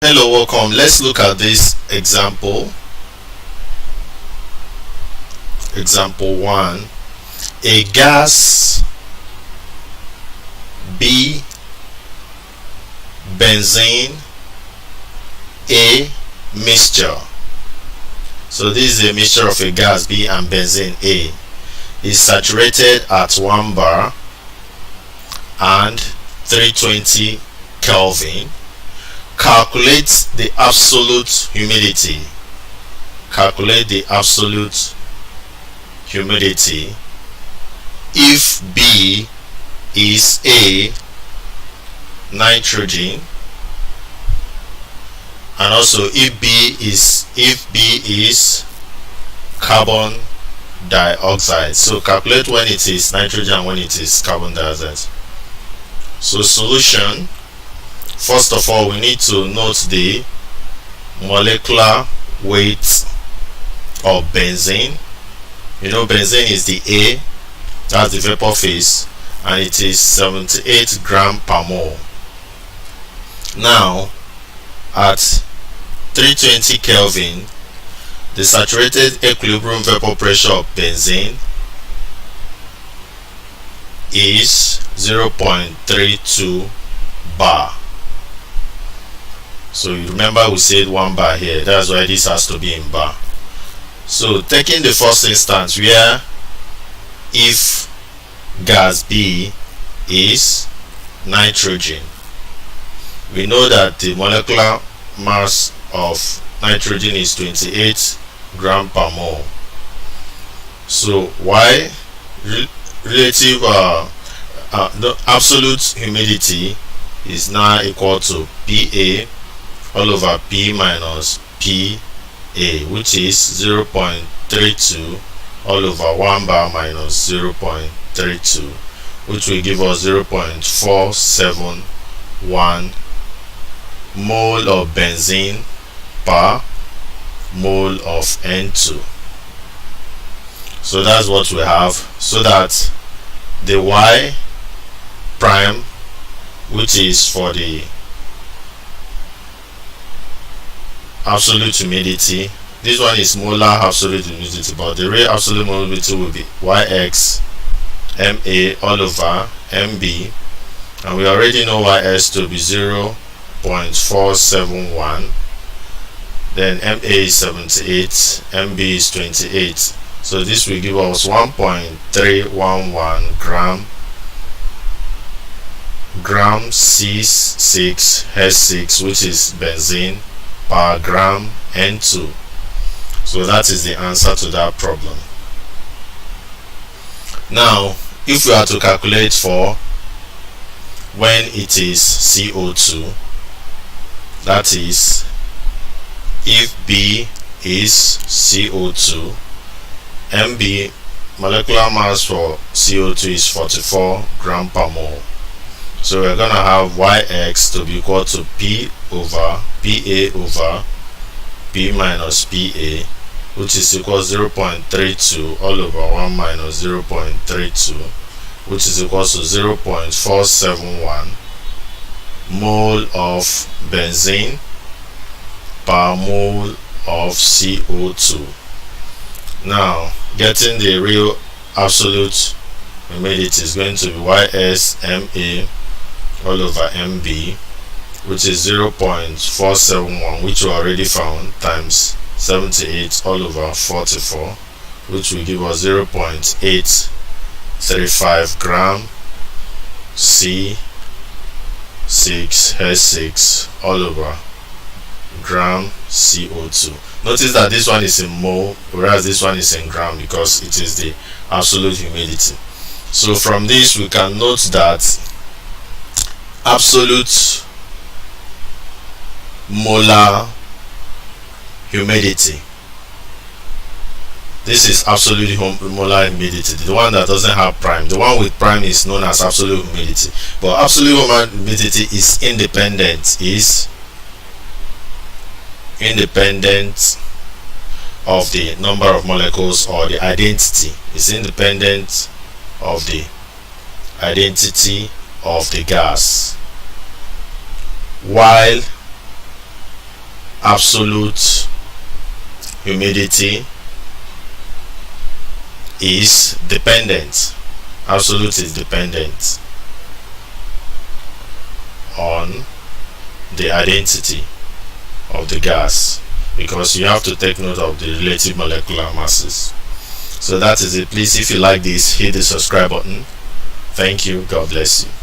Hello, welcome. Let's look at this example. Example 1. A gas, B, benzene, A, mixture. So this is a mixture of a gas, B, and benzene, A. Is saturated at 1 bar and 320 Kelvin. Calculate the absolute humidity. Calculate the absolute humidity if B is A, nitrogen, and also if B is carbon dioxide. So calculate when it is nitrogen and when it is carbon dioxide. So solution, first of all we need to note the molecular weight of benzene. You know, benzene is the A, that's the vapor phase, and it is 78 gram per mole. Now at 320 Kelvin, the saturated equilibrium vapor pressure of benzene is 0.32 bar. So you remember we said 1 bar here, that's why this has to be in bar. So taking the first instance where if gas B is nitrogen, we know that the molecular mass of nitrogen is 28 gram per mole. So Y relative the absolute humidity is now equal to PA all over P minus PA, which is 0.32 all over 1 bar minus 0.32, which will give us 0.471 mole of benzene per mole of N2. So that's what we have. So that the Y prime, which is for the absolute humidity, this one is molar absolute humidity, but the real absolute humidity will be Yx MA all over MB, and we already know Ys to be 0.471, then MA is 78, MB is 28. So this will give us 1.311 gram C6H6, which is benzene, per gram N2. So that is the answer to that problem. Now if we are to calculate for when it is CO2, that is if B is CO2, MB molecular mass for CO2 is 44 gram per mole. So we're gonna have Yx to be equal to P over PA over P minus PA, which is equal to 0.32 all over 1 minus 0.32, which is equal to 0.471 mole of benzene per mole of CO2. Now getting the real absolute humidity is going to be Ys MA all over MB, which is 0.471, which we already found, times 78 all over 44, which will give us 0.835 gram C6H6 all over gram CO2. Notice that this one is in mole, whereas this one is in gram, because it is the absolute humidity. So from this we can note that absolute molar humidity, this is absolute molar humidity, the one that doesn't have prime. The one with prime is known as absolute humidity, but absolute molar humidity is independent of the number of molecules, or the identity is independent of the identity of the gas, while absolute humidity is dependent. Absolute is dependent on the identity of the gas, because you have to take note of the relative molecular masses. So that is it. Please, if you like this, hit the subscribe button. Thank you. God bless you.